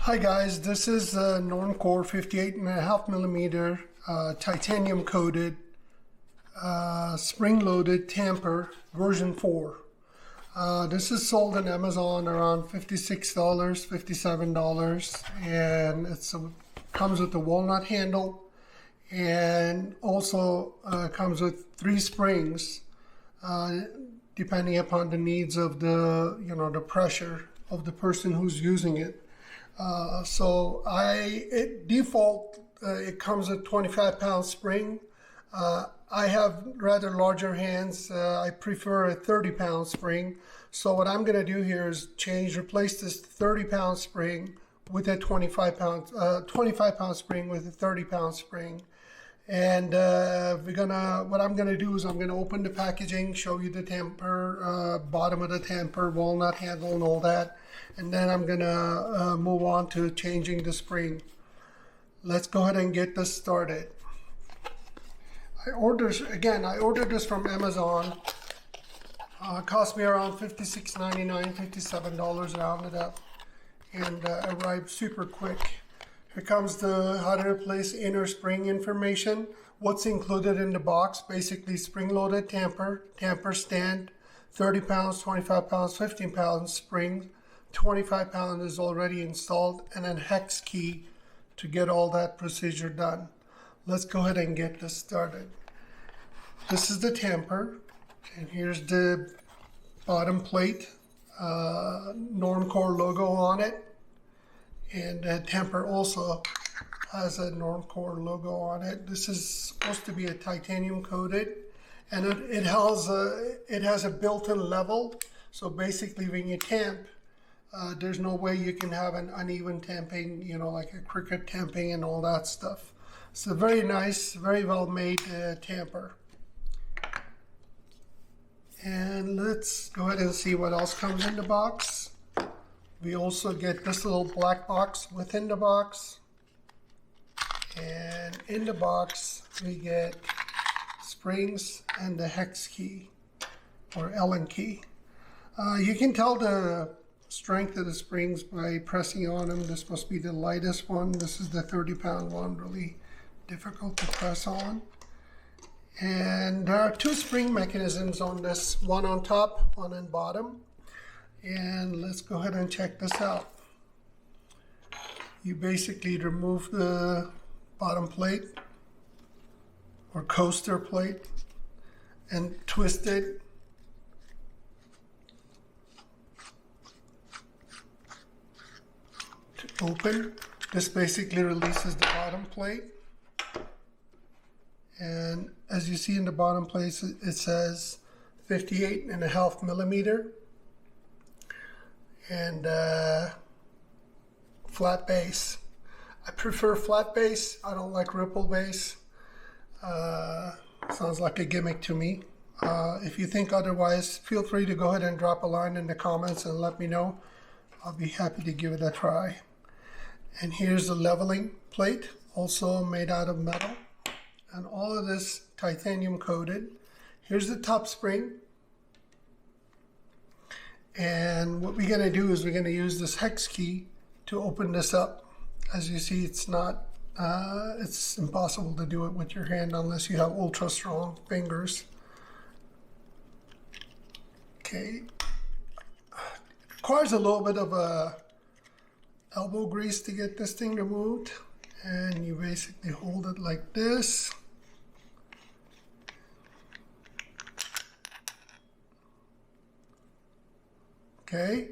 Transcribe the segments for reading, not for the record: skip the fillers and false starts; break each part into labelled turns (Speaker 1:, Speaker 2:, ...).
Speaker 1: Hi guys, this is a Normcore 58.5 millimeter titanium coated spring loaded tamper version 4. This is sold on Amazon around $56, $57, and it comes with a walnut handle, and also comes with 3 springs depending upon the needs of the pressure of the person who's using it. Default it comes with 25-pound spring. I have rather larger hands. I prefer a 30-pound spring. So what I'm going to do here is replace this 30-pound spring with a 25-pound spring with a 30-pound spring. And what I'm gonna do is I'm gonna open the packaging, show you the tamper, bottom of the tamper, walnut handle and all that, and then I'm gonna move on to changing the spring. Let's go ahead and get this started. I ordered this from Amazon. It cost me around $56.99, $57 rounded up, and arrived super quick. Here comes the how to replace inner spring information. What's included in the box: basically spring-loaded tamper, tamper stand, 30 pounds, 25 pounds, 15 pounds spring, 25 pound is already installed, and then hex key to get all that procedure done. Let's go ahead and get this started. This is the tamper, and here's the bottom plate, Normcore logo on it. And tamper also has a Normcore logo on it. This is supposed to be a titanium coated, and it has a built-in level. So basically, when you tamp, there's no way you can have an uneven tamping, like a cricket tamping and all that stuff. It's a very nice, very well-made tamper. And let's go ahead and see what else comes in the box. We also get this little black box within the box, and in the box we get springs and the hex key or Allen key. You can tell the strength of the springs by pressing on them. This must be the lightest one. This is the 30-pound one, really difficult to press on. And there are 2 spring mechanisms on this, one on top, one on bottom. And let's go ahead and check this out. You basically remove the bottom plate or coaster plate and twist it. To open. This basically releases the bottom plate. And as you see in the bottom plate, it says 58.5 millimeter. And flat base. I prefer flat base. I don't like ripple base. Sounds like a gimmick to me. If you think otherwise, feel free to go ahead and drop a line in the comments and let me know. I'll be happy to give it a try. And here's the leveling plate, also made out of metal. And all of this titanium coated. Here's the top spring. And what we're going to do is we're going to use this hex key to open this up. As you see, it's impossible to do it with your hand unless you have ultra strong fingers. Okay. Requires a little bit of elbow grease to get this thing removed. And you basically hold it like this. Okay,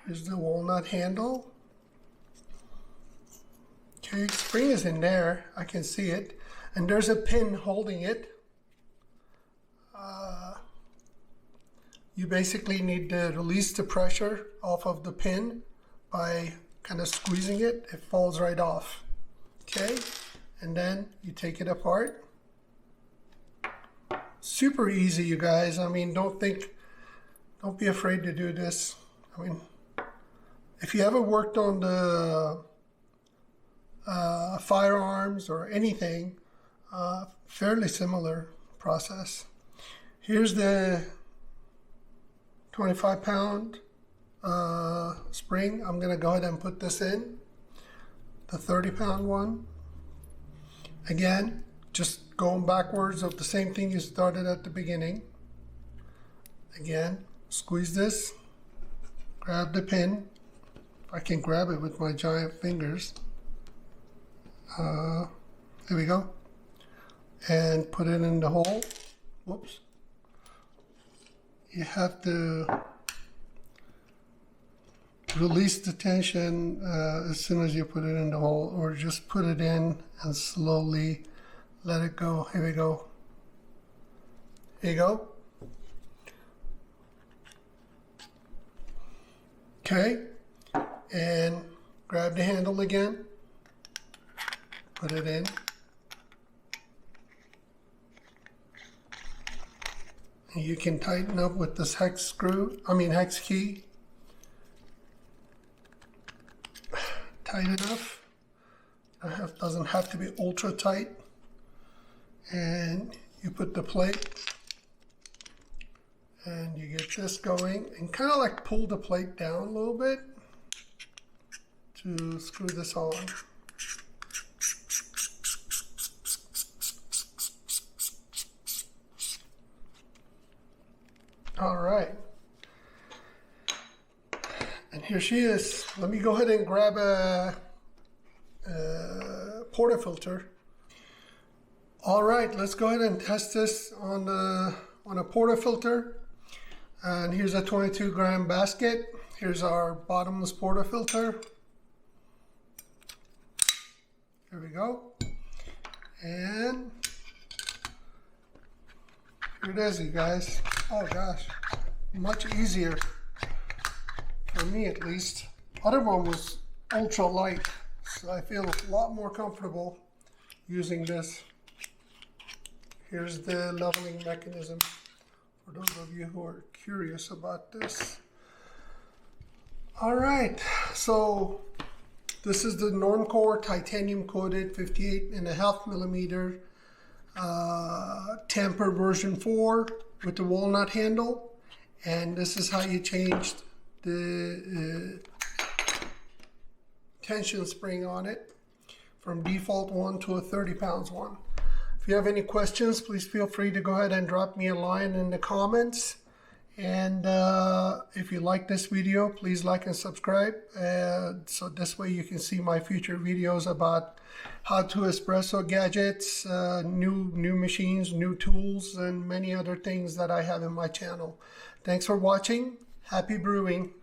Speaker 1: here's the walnut handle. Okay, spring is in there, I can see it, and there's a pin holding it. You basically need to release the pressure off of the pin by kind of squeezing it. It falls right off. Okay, and then you take it apart. Super easy, you guys. I mean, don't be afraid to do this. I mean, if you ever worked on the firearms or anything, fairly similar process. Here's the 25-pound spring. I'm gonna go ahead and put this in, the 30-pound one. Again, just going backwards of the same thing you started at the beginning. Again, squeeze this, grab the pin. I can grab it with my giant fingers. Here we go. And put it in the hole. Whoops. You have to release the tension as soon as you put it in the hole, or just put it in and slowly let it go. Here we go. Here you go. Okay. And grab the handle again. Put it in. And you can tighten up with this hex key. Tight enough. Doesn't have to be ultra tight. And you put the plate and you get this going and kind of like pull the plate down a little bit to screw this on. All right. And here she is. Let me go ahead and grab a portafilter. All right, let's go ahead and test this on a portafilter. And here's a 22-gram basket. Here's our bottomless portafilter. Here we go. And here it is, you guys. Oh gosh, much easier for me at least. Other one was ultra light, so I feel a lot more comfortable using this. Here's the leveling mechanism for those of you who are curious about this. All right, so this is the Normcore titanium coated 58.5 millimeter Tamper version 4 with the walnut handle, and this is how you changed the tension spring on it from default one to a 30 pounds one. If you have any questions, please feel free to go ahead and drop me a line in the comments. And if you like this video, please like and subscribe. So this way you can see my future videos about how to espresso gadgets, new machines, new tools, and many other things that I have in my channel. Thanks for watching. Happy brewing.